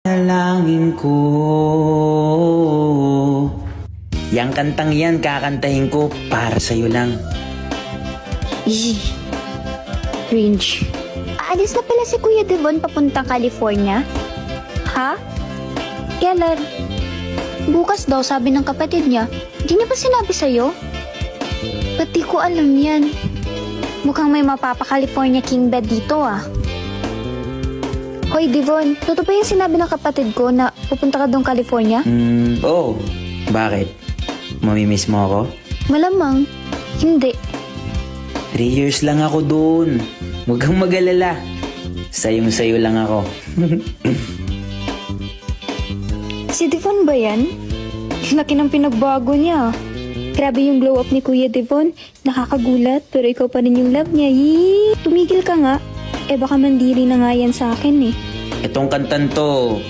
Dalangin ko. Yang kantang yan, kakantahin ko para sa'yo lang. Cringe. Aalis na pala si Kuya Devon papuntang California? Ha? Kailan? Bukas daw, sabi ng kapatid niya. Di niya ba sinabi sa'yo? Ba't di ko alam yan? Mukhang may mapapa-California king bed dito ah. Hoy Devon, totoo ba yung sinabi ng kapatid ko na pupunta ka doon California? Oo. Bakit? Mamimiss mo ako? Malamang. Hindi. 3 years lang ako doon. Huwag kang mag-alala. Sayong-sayo lang ako. Si Devon ba yan? Laki ng pinagbago niya. Grabe yung glow up ni Kuya Devon. Nakakagulat, pero ikaw pa rin yung love niya. Yee! Tumigil ka nga. Eh baka mandiri na nga yan sa akin eh. Itong kantan to,